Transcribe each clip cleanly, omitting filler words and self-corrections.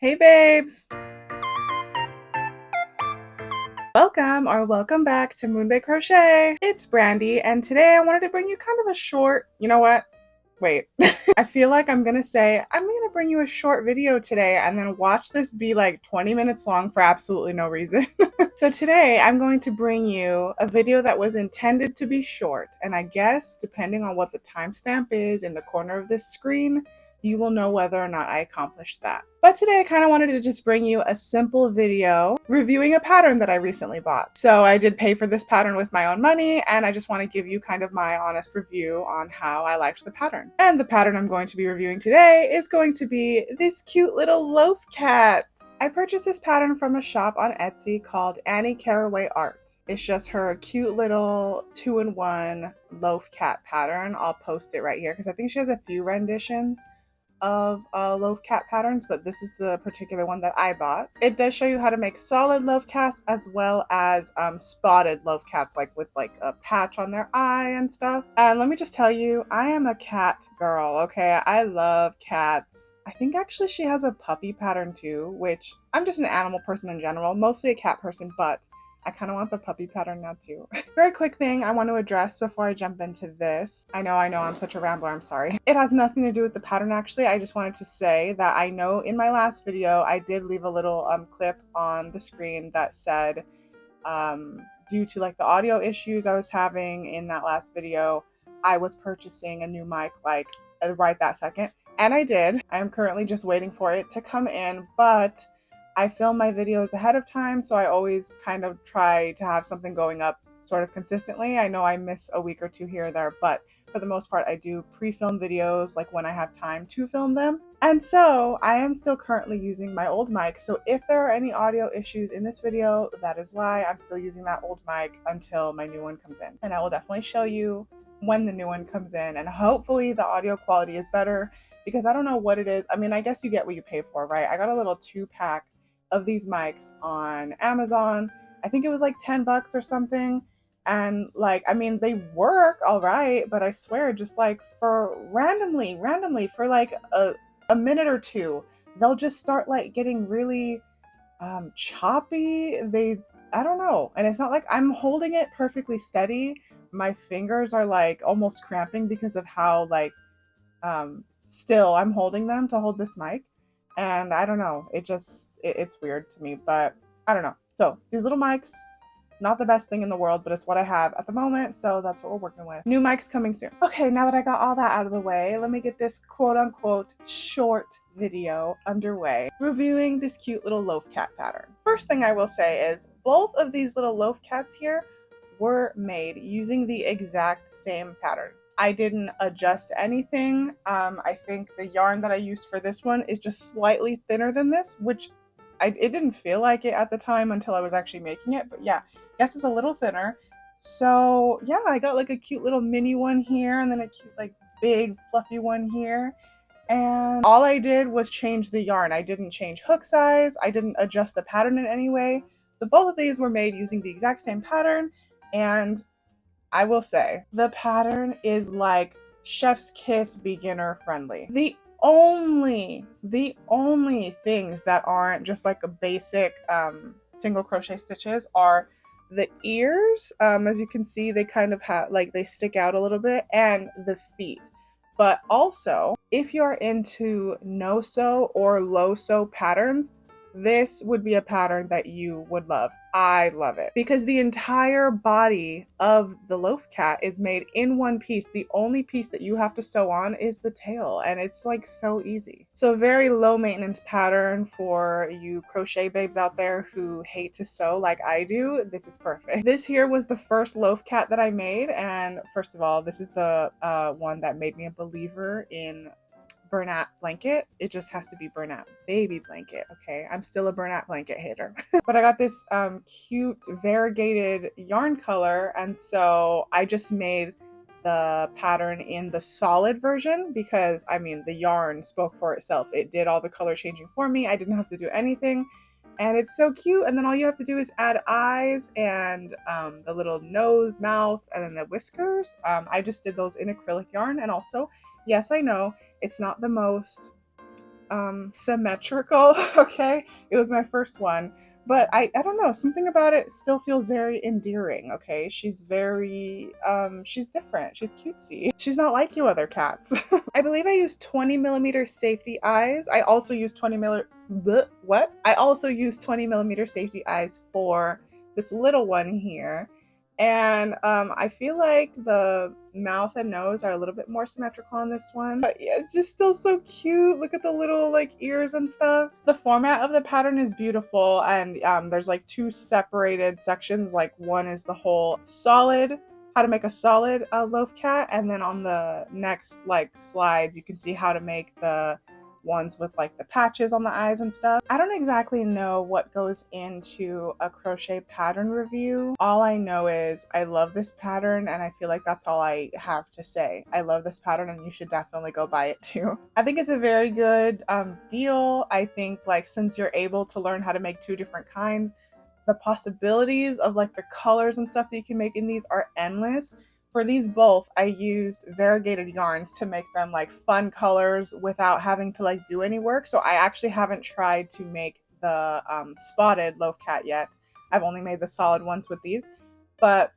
Hey babes! Welcome back to MoonbaeCrochet. It's Brandy, and today I wanted to bring you kind of a short, you know what? Wait. I feel like I'm gonna say, I'm gonna bring you a short video today and then watch this be like 20 minutes long for absolutely no reason. So today I'm going to bring you a video that was intended to be short, and I guess depending on what the timestamp is in the corner of this screen, you will know whether or not I accomplished that. But today I kind of wanted to just bring you a simple video reviewing a pattern that I recently bought. So I did pay for this pattern with my own money, and I just want to give you kind of my honest review on how I liked the pattern. And the pattern I'm going to be reviewing today is going to be this cute little loaf cat. I purchased this pattern from a shop on Etsy called AnnieCarawayArt. It's just her cute little 2-in-1 loaf cat pattern. I'll post it right here because I think she has a few renditions of loaf cat patterns, but this is the particular one that I bought. It does show you how to make solid loaf cats as well as spotted loaf cats, like with like a patch on their eye and stuff. And let me just tell you, I am a cat girl, okay? I love cats. I think actually she has a puppy pattern too, which I'm just an animal person in general, mostly a cat person, but I kind of want the puppy pattern now too. Very quick thing I want to address before I jump into this. I know, I'm such a rambler, I'm sorry. It has nothing to do with the pattern actually. I just wanted to say that I know in my last video, I did leave a little clip on the screen that said, due to like the audio issues I was having in that last video, I was purchasing a new mic like right that second. And I did. I am currently just waiting for it to come in, but I film my videos ahead of time, so I always kind of try to have something going up sort of consistently. I know I miss a week or two here or there, but for the most part, I do pre-film videos like when I have time to film them. And so I am still currently using my old mic. So if there are any audio issues in this video, that is why I'm still using that old mic until my new one comes in. And I will definitely show you when the new one comes in, and hopefully the audio quality is better because I don't know what it is. I mean, I guess you get what you pay for, right? I got a little 2-pack of these mics on Amazon. I think it was like 10 bucks or something. And like, I mean, they work all right, but I swear just like for randomly for like a minute or two, they'll just start like getting really choppy. I don't know. And it's not like I'm holding it perfectly steady. My fingers are like almost cramping because of how like still I'm holding them to hold this mic. And I don't know, it's weird to me, but I don't know. So these little mics, not the best thing in the world, but it's what I have at the moment, so that's what we're working with. New mics coming soon. Okay, now that I got all that out of the way, let me get this quote unquote short video underway, reviewing this cute little loaf cat pattern. First thing I will say is both of these little loaf cats here were made using the exact same pattern. I didn't adjust anything. I think the yarn that I used for this one is just slightly thinner than this, which it didn't feel like it at the time until I was actually making it. But yeah, I guess it's a little thinner. So yeah, I got like a cute little mini one here and then a cute like big fluffy one here. And all I did was change the yarn. I didn't change hook size. I didn't adjust the pattern in any way. So both of these were made using the exact same pattern. And I will say, the pattern is like chef's kiss beginner friendly. The only things that aren't just like a basic single crochet stitches are the ears. As you can see, they kind of have like they stick out a little bit, and the feet. But also, if you're into no-sew or low-sew patterns, this would be a pattern that you would love. I love it because the entire body of the loaf cat is made in one piece. The only piece that you have to sew on is the tail, and it's like so easy. So a very low maintenance pattern for you crochet babes out there who hate to sew like I do. This is perfect. This here was the first loaf cat that I made, and first of all, this is the one that made me a believer in Bernat blanket. It just has to be Bernat baby blanket, okay? I'm still a Bernat blanket hater. But I got this cute variegated yarn color, and so I just made the pattern in the solid version because, I mean, the yarn spoke for itself. It did all the color changing for me. I didn't have to do anything, and it's so cute. And then all you have to do is add eyes and the little nose, mouth, and then the whiskers. I just did those in acrylic yarn, and also, yes, I know, it's not the most symmetrical. Okay, it was my first one, but I don't know, something about it still feels very endearing. Okay, she's very she's different, she's cutesy, she's not like you other cats. I believe I used 20mm safety eyes. I also used 20mm safety eyes for this little one here. And I feel like the mouth and nose are a little bit more symmetrical on this one. But yeah, it's just still so cute. Look at the little like ears and stuff. The format of the pattern is beautiful, and there's like two separated sections. Like one is the whole solid, how to make a solid loaf cat, and then on the next like slides you can see how to make the ones with like the patches on the eyes and stuff. I don't exactly know what goes into a crochet pattern review. All I know is I love this pattern, and I feel like that's all I have to say. I love this pattern and you should definitely go buy it too. I think it's a very good deal. I think like since you're able to learn how to make two different kinds, the possibilities of like the colors and stuff that you can make in these are endless. For these both, I used variegated yarns to make them like fun colors without having to like do any work. So I actually haven't tried to make the spotted loaf cat yet. I've only made the solid ones with these, but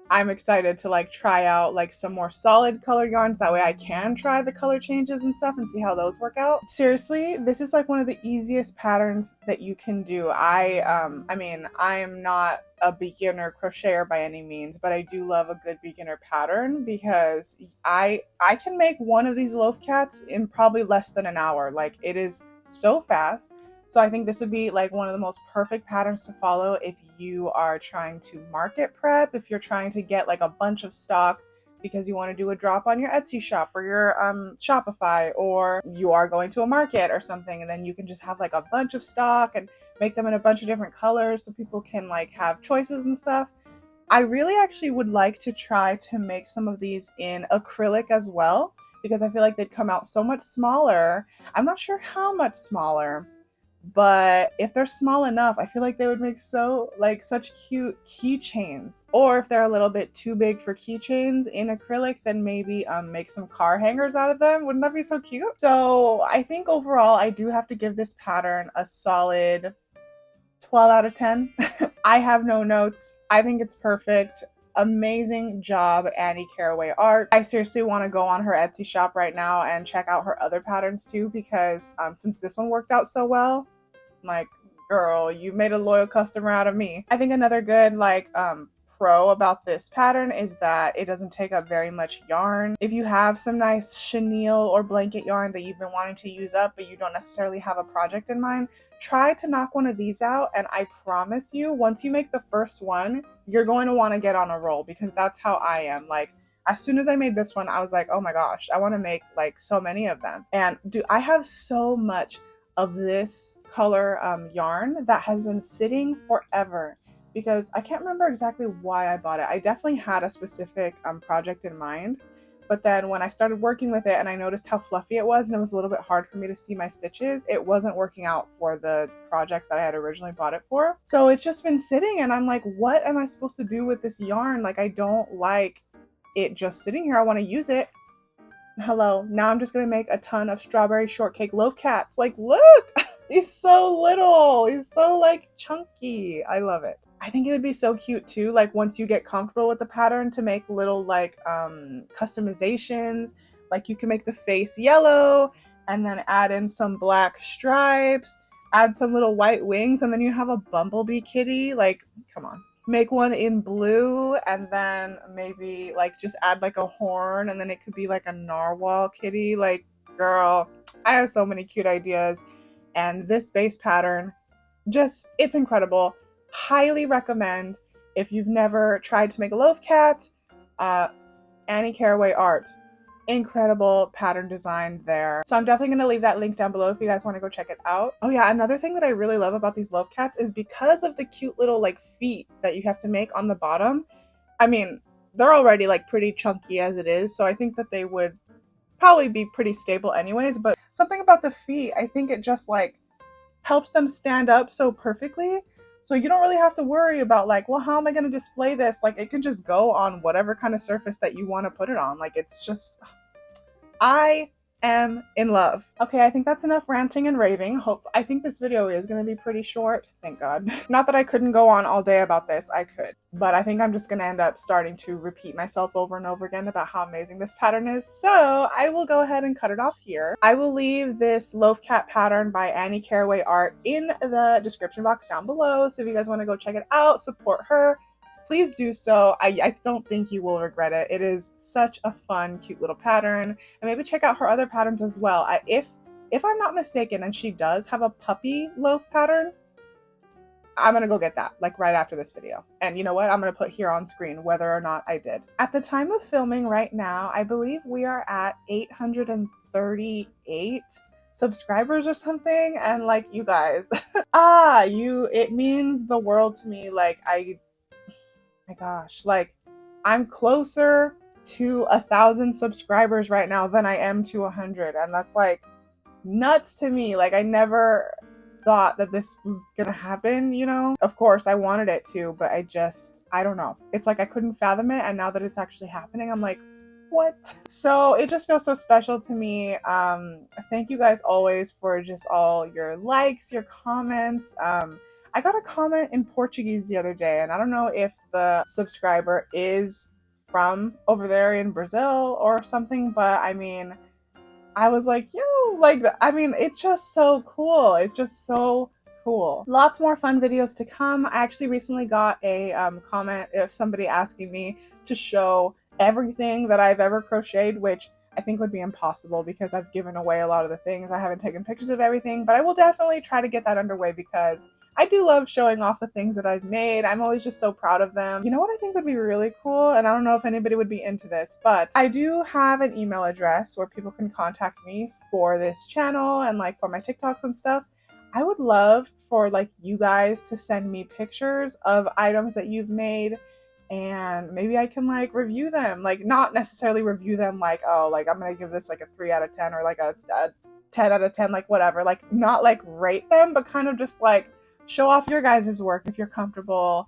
I'm excited to like try out like some more solid color yarns. That way I can try the color changes and stuff and see how those work out. Seriously, this is like one of the easiest patterns that you can do. I mean, I am not a beginner crocheter by any means, but I do love a good beginner pattern because I can make one of these loaf cats in probably less than an hour. Like, it is so fast. So I think this would be like one of the most perfect patterns to follow if you are trying to market prep, if you're trying to get like a bunch of stock because you want to do a drop on your Etsy shop or your Shopify, or you are going to a market or something, and then you can just have like a bunch of stock and make them in a bunch of different colors so people can like have choices and stuff. I really actually would like to try to make some of these in acrylic as well, because I feel like they'd come out so much smaller. I'm not sure how much smaller, but if they're small enough, I feel like they would make such cute keychains. Or if they're a little bit too big for keychains in acrylic, then maybe make some car hangers out of them. Wouldn't that be so cute? So I think overall I do have to give this pattern a solid 12 out of 10. I have no notes. I think it's perfect. Amazing job, AnnieCarawayArt. I seriously want to go on her Etsy shop right now and check out her other patterns too, because since this one worked out so well, like, girl, you made a loyal customer out of me. I think another good like pro about this pattern is that it doesn't take up very much yarn. If you have some nice chenille or blanket yarn that you've been wanting to use up but you don't necessarily have a project in mind, try to knock one of these out, and I promise you, once you make the first one, you're going to want to get on a roll, because that's how I am. Like, as soon as I made this one, I was like, oh my gosh, I want to make like so many of them. And I have so much of this color yarn that has been sitting forever, because I can't remember exactly why I bought it. I definitely had a specific project in mind, but then when I started working with it and I noticed how fluffy it was and it was a little bit hard for me to see my stitches, it wasn't working out for the project that I had originally bought it for. So it's just been sitting, and I'm like, what am I supposed to do with this yarn? Like, I don't like it just sitting here. I want to use it. Hello, now I'm just gonna make a ton of strawberry shortcake loaf cats. Like, look, he's so little, he's so like chunky. I love it. I think it would be so cute too, like once you get comfortable with the pattern, to make little like customizations. Like, you can make the face yellow and then add in some black stripes, add some little white wings, and then you have a bumblebee kitty. Like, come on. Make one in blue, and then maybe like just add like a horn, and then it could be like a narwhal kitty. Like, girl, I have so many cute ideas, and this base pattern, just, it's incredible. Highly recommend. If you've never tried to make a loaf cat, AnnieCarawayArt. Incredible pattern design there. So I'm definitely going to leave that link down below if you guys want to go check it out. Oh yeah, another thing that I really love about these loaf cats is because of the cute little like feet that you have to make on the bottom. I mean, they're already like pretty chunky as it is, so I think that they would probably be pretty stable anyways, but something about the feet, I think it just like helps them stand up so perfectly. So you don't really have to worry about like, well, how am I going to display this? Like, it can just go on whatever kind of surface that you want to put it on. Like, it's just, I am in love. Okay, I think that's enough ranting and raving. I think this video is going to be pretty short. Thank God. Not that I couldn't go on all day about this. I could. But I think I'm just going to end up starting to repeat myself over and over again about how amazing this pattern is. So I will go ahead and cut it off here. I will leave this Loaf Cat pattern by AnnieCarawayArt in the description box down below. So if you guys want to go check it out, support her, please do so. I don't think you will regret it. It is such a fun, cute little pattern. And maybe check out her other patterns as well. If I'm not mistaken, and she does have a puppy loaf pattern, I'm gonna go get that like right after this video. And you know what? I'm gonna put here on screen whether or not I did. At the time of filming right now, I believe we are at 838 subscribers or something. And like, you guys, it means the world to me. Like, my gosh, like I'm closer to 1,000 subscribers right now than I am to 100, and that's like nuts to me. Like, I never thought that this was gonna happen, you know? Of course I wanted it to, but I don't know. It's like I couldn't fathom it, and now that it's actually happening, I'm like, what? So it just feels so special to me. Thank you guys always for just all your likes, your comments. I got a comment in Portuguese the other day, and I don't know if the subscriber is from over there in Brazil or something, but I mean, I was like, yo, like, I mean, it's just so cool. It's just so cool. Lots more fun videos to come. I actually recently got a comment of somebody asking me to show everything that I've ever crocheted, which I think would be impossible because I've given away a lot of the things. I haven't taken pictures of everything, but I will definitely try to get that underway because I do love showing off the things that I've made. I'm always just so proud of them. You know what I think would be really cool? And I don't know if anybody would be into this, but I do have an email address where people can contact me for this channel and like for my TikToks and stuff. I would love for like you guys to send me pictures of items that you've made, and maybe I can like review them. Like, not necessarily review them like, oh, like I'm gonna give this like a 3 out of 10 or like a 10 out of 10, like whatever. Like, not like rate them, but kind of just like show off your guys' work if you're comfortable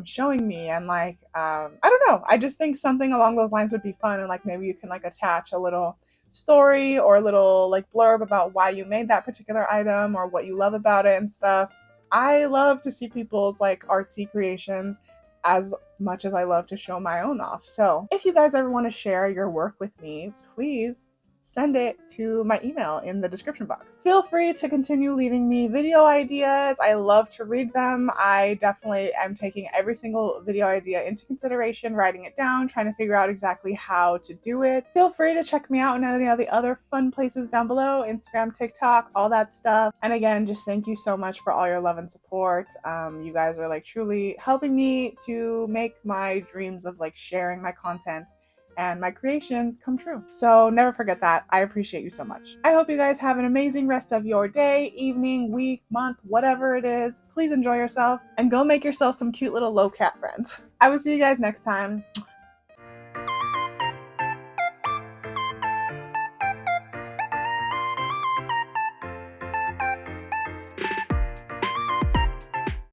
showing me. And like, I don't know, I just think something along those lines would be fun. And like, maybe you can like attach a little story or a little like blurb about why you made that particular item or what you love about it and stuff. I love to see people's like artsy creations as much as I love to show my own off. So if you guys ever want to share your work with me, please send it to my email in the description box. Feel free to continue leaving me video ideas. I love to read them. I definitely am taking every single video idea into consideration, writing it down, trying to figure out exactly how to do it. Feel free to check me out in any of the other fun places down below, Instagram, TikTok, all that stuff. And again, just thank you so much for all your love and support. You guys are like truly helping me to make my dreams of like sharing my content and my creations come true. So never forget that. I appreciate you so much. I hope you guys have an amazing rest of your day, evening, week, month, whatever it is. Please enjoy yourself and go make yourself some cute little loaf cat friends. I will see you guys next time.